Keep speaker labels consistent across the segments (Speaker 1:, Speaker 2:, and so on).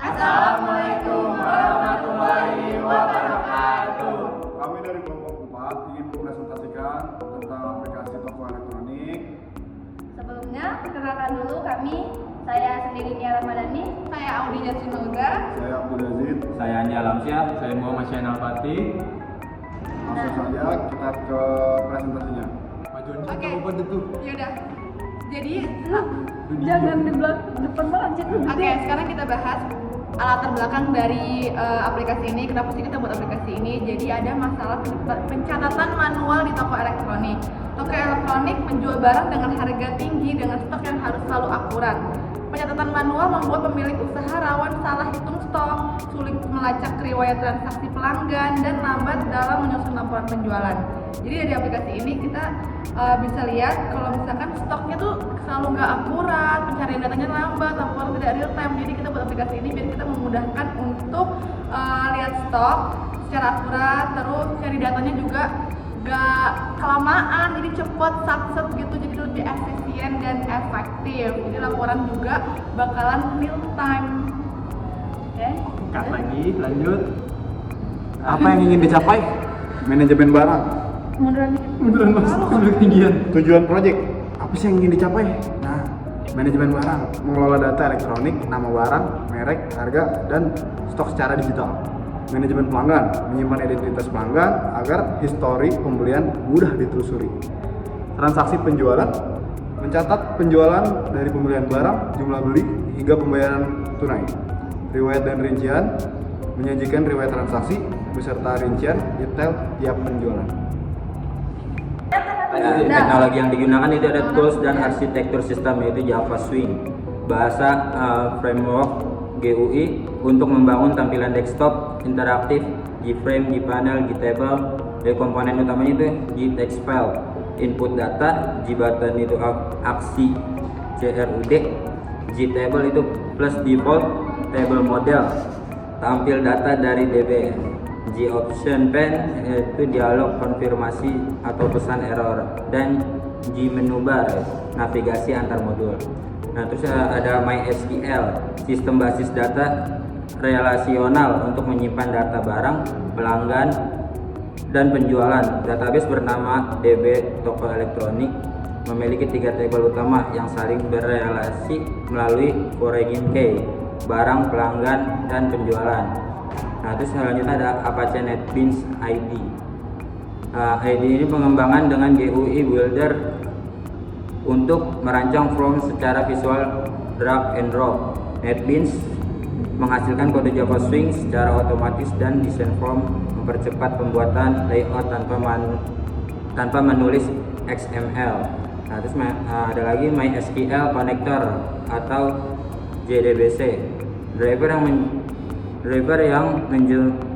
Speaker 1: Assalamualaikum warahmatullahi wabarakatuh.
Speaker 2: Kami dari kelompok 4 ingin mempresentasikan tentang aplikasi toko elektronik.
Speaker 3: Sebelumnya, perkenalkan dulu kami. Saya sendiri Nia Ramadhani. Saya Audi Jasinoga.
Speaker 2: Saya Abdul Aziz.
Speaker 1: Saya Anja Alamsyah. Saya Muhammad Syahn Al-Fatih.
Speaker 2: Langsung saja kita ke presentasinya.
Speaker 3: Oke. Yaudah. Jadi, jangan di depan banget. Oke, sekarang kita bahas latar belakang dari aplikasi ini. Kenapa sih kita buat aplikasi ini? Jadi ada masalah pencatatan manual di toko elektronik. Toko elektronik menjual barang dengan harga tinggi dengan stok yang harus selalu akurat. Pencatatan manual membuat pemilik usaha rawan salah hitung stok, sulit melacak riwayat transaksi pelanggan, dan lambat dalam menyusun laporan penjualan. Jadi dari aplikasi ini kita bisa lihat kalau misalkan stoknya tuh selalu nggak akurat, pencarian datanya lambat, laporan tidak real time. Jadi kita buat aplikasi ini biar kita memudahkan untuk lihat stok secara akurat, terus cari datanya juga nggak kelamaan, jadi cepet, satset gitu, jadi lebih efisien dan efektif. Jadi laporan juga bakalan real time. Oke?
Speaker 1: Cut lagi, lanjut.
Speaker 2: Apa yang ingin dicapai? Manajemen barang.
Speaker 1: Munduran mas, ambil ketinggian.
Speaker 2: Tujuan proyek. Apa sih yang ingin dicapai? Nah, manajemen barang, mengelola data elektronik, nama barang, merek, harga, dan stok secara digital. Manajemen pelanggan, menyimpan identitas pelanggan agar histori pembelian mudah ditelusuri. Transaksi penjualan, mencatat penjualan dari pembelian barang, jumlah beli, hingga pembayaran tunai. Riwayat dan rincian, menyajikan riwayat transaksi beserta rincian detail tiap penjualan.
Speaker 4: Teknologi yang digunakan itu ada tools dan arsitektur sistem, yaitu Java Swing, bahasa framework GUI untuk membangun tampilan desktop interaktif, Gframe, Gpanel, Gtable. Dari komponen utamanya itu Gtext file, input data, Gbutton itu aksi CRUD, Gtable itu plus default table model, tampil data dari DB. Goption pane itu dialog konfirmasi atau pesan error, dan Gmenu bar navigasi antar modul. Nah, terus ada MySQL, sistem basis data relasional untuk menyimpan data barang, pelanggan, dan penjualan. Database bernama DB Toko Elektronik memiliki 3 tabel utama yang saling berrelasi melalui foreign key, barang, pelanggan, dan penjualan. Nah, terus selanjutnya ada Apache NetBeans ID. ID ini pengembangan dengan GUI Builder untuk merancang form secara visual drag and drop. NetBeans menghasilkan kode Java Swing secara otomatis, dan desain form mempercepat pembuatan layout tanpa menulis XML. Nah, terus ada lagi MySQL Connector atau JDBC, driver yang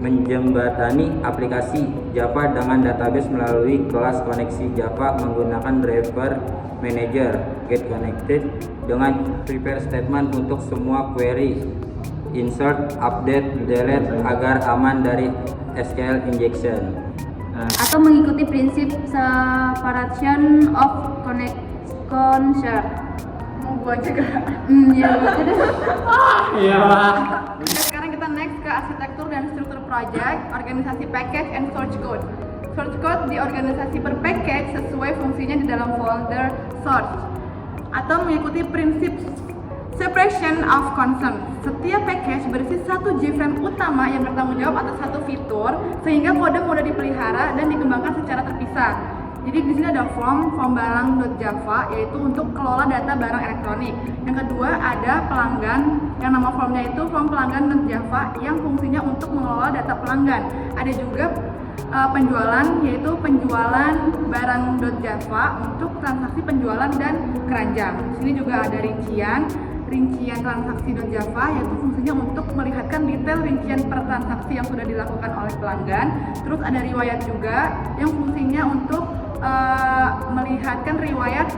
Speaker 4: menjembatani aplikasi Java dengan database melalui kelas koneksi Java menggunakan driver manager get connected dengan prepare statement untuk semua query, insert, update, delete agar aman dari SQL injection.
Speaker 3: Atau mengikuti prinsip separation of concern. Mau gua aja gak? Ya gua aja deh.
Speaker 1: Iya.
Speaker 3: Sekarang kita next ke arsitektur dan struktur project, organisasi package and source code. Source code di organisasi per package sesuai fungsinya di dalam folder source, atau mengikuti prinsip separation of concern. Setiap package berisi satu Gframe utama yang bertanggung jawab atas satu fitur, sehingga kode mudah dipelihara dan dikembangkan secara terpisah. Jadi di sini ada form barang.java, yaitu untuk kelola data barang elektronik. Yang kedua ada pelanggan, yang nama formnya itu form pelanggan.java yang fungsinya untuk mengelola data pelanggan. Ada juga penjualan, yaitu penjualan barang.java untuk transaksi penjualan dan keranjang. Di sini juga ada rincian transaksi.java, yaitu fungsinya untuk melihatkan detail rincian per transaksi yang sudah dilakukan oleh pelanggan. Terus ada riwayat juga yang fungsinya untuk melihatkan riwayat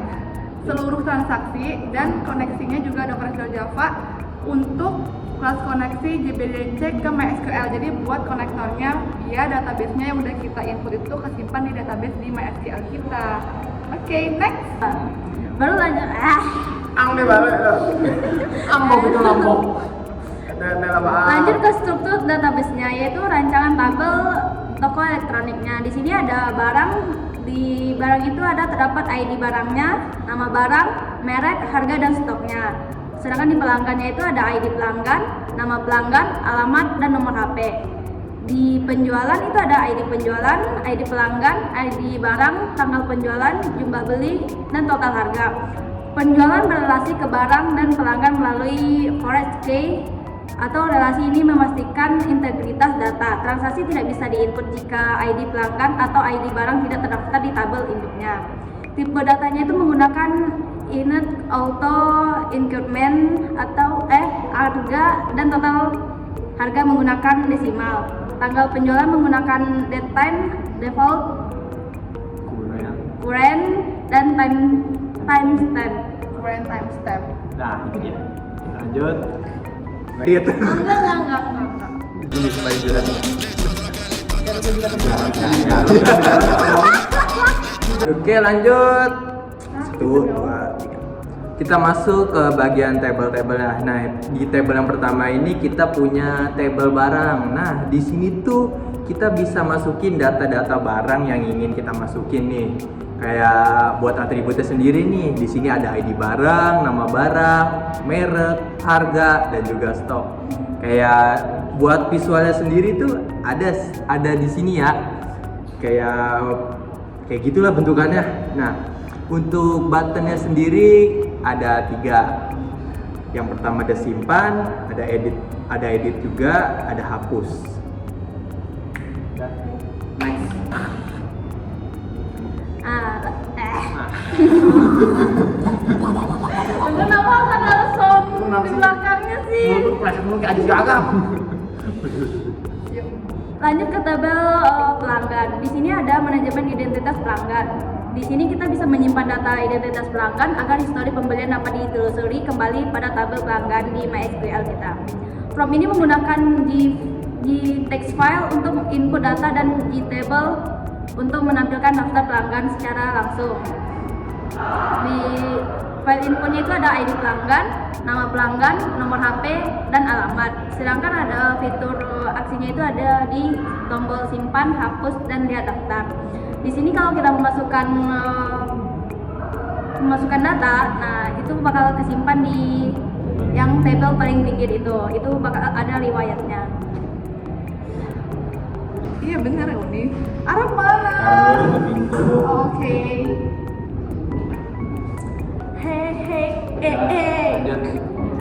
Speaker 3: seluruh transaksi, dan koneksinya juga ada Java untuk kelas koneksi JBDC ke MySQL. Jadi buat konektornya via database-nya yang udah kita input itu kesimpan di database di MySQL kita. Oke, next. Baru lanjut.
Speaker 2: Ang deh balik. Ang mau betul lampau. Dan dalam
Speaker 5: ke struktur database-nya, yaitu rancangan tabel toko elektroniknya. Di sini ada barang, di barang itu terdapat ID barangnya, nama barang, merek, harga, dan stoknya. Sedangkan di pelanggannya itu ada ID pelanggan, nama pelanggan, alamat, dan nomor HP. Di penjualan itu ada ID penjualan, ID pelanggan, ID barang, tanggal penjualan, jumlah beli, dan total harga. Penjualan berrelasi ke barang dan pelanggan melalui forex key atau relasi ini memastikan integritas data. Transaksi tidak bisa diinput jika ID pelanggan atau ID barang tidak terdaftar di tabel induknya. Tipe datanya itu menggunakan init, auto, increment atau harga dan total harga menggunakan desimal. Tanggal penjualan menggunakan date time, default, current, dan timestamp.
Speaker 3: Current timestamp.
Speaker 1: Nah, itu dia. Lanjut.
Speaker 2: Gitu.
Speaker 3: Enggak.
Speaker 2: Ini pelajaran.
Speaker 6: Oke, lanjut. 1, 2, 3. Kita masuk ke bagian tabel-tabelnya. Nah, di tabel yang pertama ini kita punya tabel barang. Nah, di sini tuh kita bisa masukin data-data barang yang ingin kita masukin nih. Kayak buat atributnya sendiri nih. Di sini ada ID barang, nama barang, merek, harga, dan juga stok. Kayak buat visualnya sendiri tuh ada di sini ya. Kayak gitulah bentukannya. Nah, untuk buttonnya sendiri ada 3. Yang pertama ada simpan, ada edit juga, ada hapus. Next.
Speaker 3: Kenapa ada sound di belakangnya sih?
Speaker 5: Lanjut ke tabel pelanggan. Di sini ada manajemen identitas pelanggan. Di sini kita bisa menyimpan data identitas pelanggan agar histori pembelian dapat ditelusuri kembali pada tabel pelanggan di MySQL kita. From ini menggunakan text file untuk input data dan table untuk menampilkan daftar pelanggan secara langsung. Di file inputnya itu ada ID pelanggan, nama pelanggan, nomor HP, dan alamat. Sedangkan ada fitur aksinya itu ada di tombol simpan, hapus, dan lihat daftar. Di sini kalau kita memasukkan data, nah itu bakal kesimpan di yang tabel paling pinggir itu bakal ada riwayatnya.
Speaker 3: Iya benar Uni. Arab mana? Oke.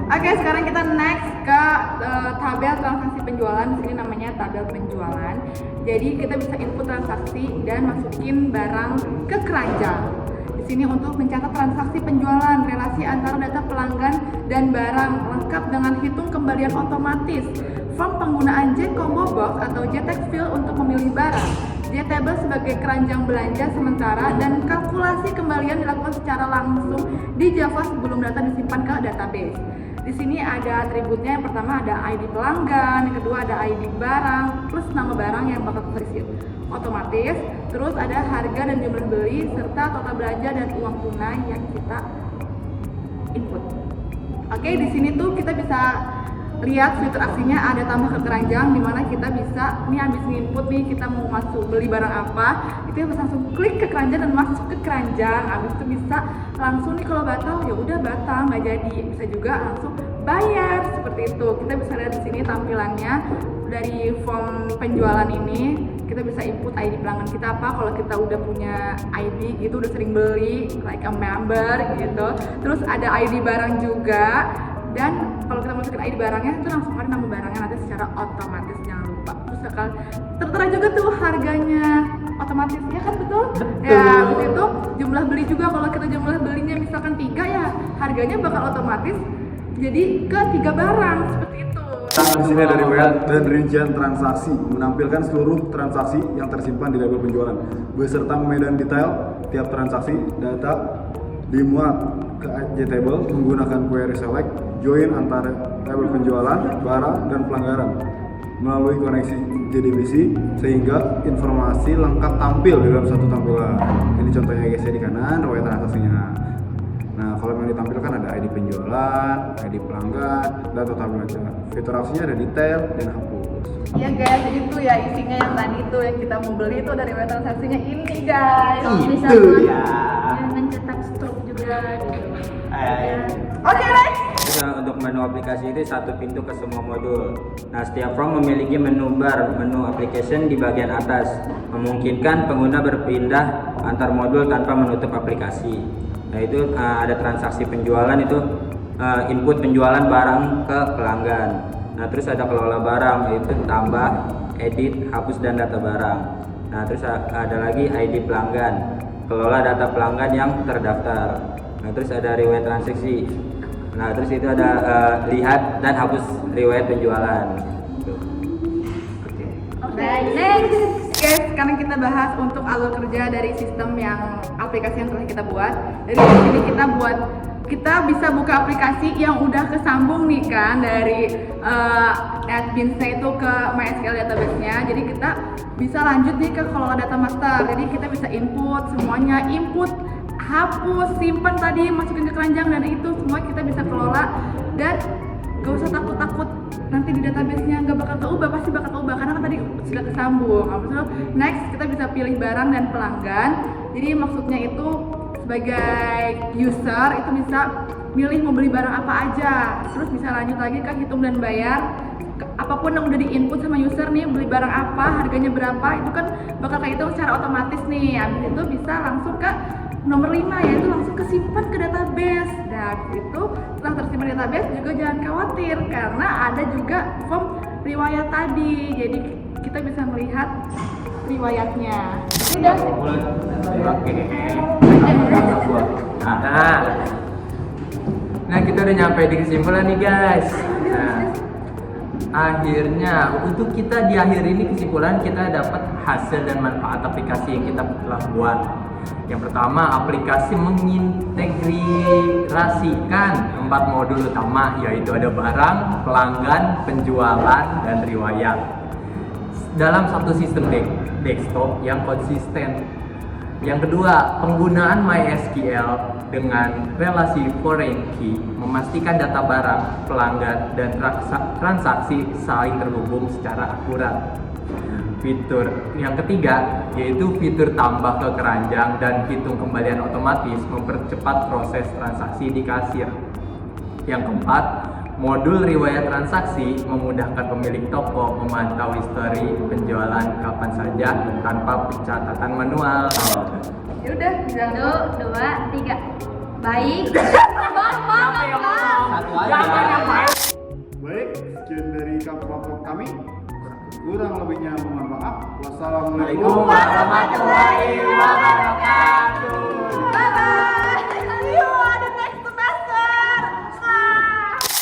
Speaker 3: Oke, sekarang kita next ke tabel transaksi penjualan. Di sini namanya tabel penjualan. Jadi kita bisa input transaksi dan masukin barang ke keranjang. Di sini untuk mencatat transaksi penjualan, relasi antara data pelanggan dan barang lengkap dengan hitung kembalian otomatis. Form penggunaan JCombo Box atau JText Field untuk memilih barang. JTable sebagai keranjang belanja sementara dan kalkulasi kembalian dilakukan secara langsung di Java sebelum data disimpan ke database. Di sini ada atributnya, yang pertama ada ID pelanggan, yang kedua ada ID barang, plus nama barang yang bakal terisi otomatis, terus ada harga dan jumlah beli, serta total belanja dan uang tunai yang kita input. Oke, di sini tuh kita bisa lihat fitur aksinya ada tambah ke keranjang, dimana kita bisa nih habis nginput nih kita mau masuk beli barang apa, itu bisa langsung klik ke keranjang dan masuk ke keranjang. Habis itu bisa langsung nih kalau batal ya udah batal nggak jadi, bisa juga langsung bayar seperti itu. Kita bisa lihat di sini tampilannya dari form penjualan ini. Kita bisa input ID pelanggan kita apa, kalau kita udah punya ID gitu, udah sering beli like a member gitu. Terus ada ID barang juga, dan kalau kita masukin ID barangnya itu langsung ada nama barangnya nanti secara otomatis, jangan lupa. Terus bakal tertera juga tuh harganya otomatis, ya kan betul? Ya, habis itu jumlah beli juga, kalau kita jumlah belinya misalkan 3 ya harganya bakal otomatis jadi ke 3 barang seperti itu.
Speaker 2: Di sini ada riwayat dan rincian transaksi, menampilkan seluruh transaksi yang tersimpan di tabel penjualan beserta medan detail tiap transaksi. Data dimuat ke JTable menggunakan query select join antara tabel penjualan, barang, dan pelanggaran melalui koneksi JDBC sehingga informasi lengkap tampil di dalam satu tampilan. Ini contohnya guys ya, di kanan riwayat transaksinya. Nah, kalau yang ditampilkan ada ID penjualan, ID pelanggan, dan total belanja. Fitur aksinya ada detail dan hapus.
Speaker 3: Iya guys, jadi itu ya isinya yang tadi itu yang kita mau beli itu dari web transaksinya ini guys.
Speaker 5: Bisa
Speaker 1: Itu
Speaker 5: buat
Speaker 1: dia.
Speaker 5: mencetak struk juga gitu.
Speaker 3: Oke next.
Speaker 4: Nah, untuk menu aplikasi itu satu pintu ke semua modul. Nah, setiap form memiliki menu bar, menu application di bagian atas, memungkinkan pengguna berpindah antar modul tanpa menutup aplikasi. Nah, itu ada transaksi penjualan itu input penjualan barang ke pelanggan. Nah, terus ada kelola barang, itu tambah, edit, hapus dan data barang. Nah, terus ada lagi ID pelanggan, kelola data pelanggan yang terdaftar. Nah, terus ada riwayat transaksi. Nah, terus itu ada lihat dan hapus riwayat penjualan. Tuh. Oke.
Speaker 3: Oke, next. Guys, sekarang kita bahas untuk alur kerja dari sistem yang aplikasi yang telah kita buat. Dari sini kita bisa buka aplikasi yang udah kesambung nih kan dari admin-nya itu ke MySQL database-nya. Jadi kita bisa lanjut nih ke kelola data master. Jadi kita bisa input semuanya, input, hapus, simpan tadi, masukin ke keranjang dan itu semua kita bisa kelola dan gak usah takut-takut nanti di database-nya nggak bakal keubah, pasti bakal keubah karena kan tadi sudah kesambung. Next kita bisa pilih barang dan pelanggan. Jadi maksudnya itu sebagai user itu bisa milih mau beli barang apa aja, terus bisa lanjut lagi ke hitung dan bayar. Apapun yang udah diinput sama user nih, beli barang apa, harganya berapa, itu kan bakal kehitung secara otomatis nih. Habis itu bisa langsung ke nomor 5, yaitu langsung kesimpan ke database. Dan itu setelah tersimpan di database juga jangan khawatir karena ada juga form riwayat tadi. Jadi kita bisa melihat riwayatnya. Udah.
Speaker 6: Nah, kita udah nyampe di kesimpulan nih guys. Nah, akhirnya untuk kita di akhir ini kesimpulan kita dapat hasil dan manfaat aplikasi yang kita telah buat. Yang pertama, aplikasi mengintegrasikan 4 modul utama, yaitu ada barang, pelanggan, penjualan, dan riwayat dalam satu sistem desktop yang konsisten. Yang kedua, penggunaan MySQL dengan relasi foreign key memastikan data barang, pelanggan, dan transaksi saling terhubung secara akurat. Fitur yang ketiga yaitu fitur tambah ke keranjang dan hitung kembalian otomatis mempercepat proses transaksi di kasir. Yang keempat, modul riwayat transaksi memudahkan pemilik toko memantau histori penjualan kapan saja tanpa pencatatan manual.
Speaker 3: Yaudah, jangan
Speaker 5: 1, 2, 3. Baik.
Speaker 1: Satu aja.
Speaker 2: Baik, sekian dari kelompok kami. Kurang lebihnya mohon maaf. Wassalamualaikum
Speaker 1: Waalaikumsalam warahmatullahi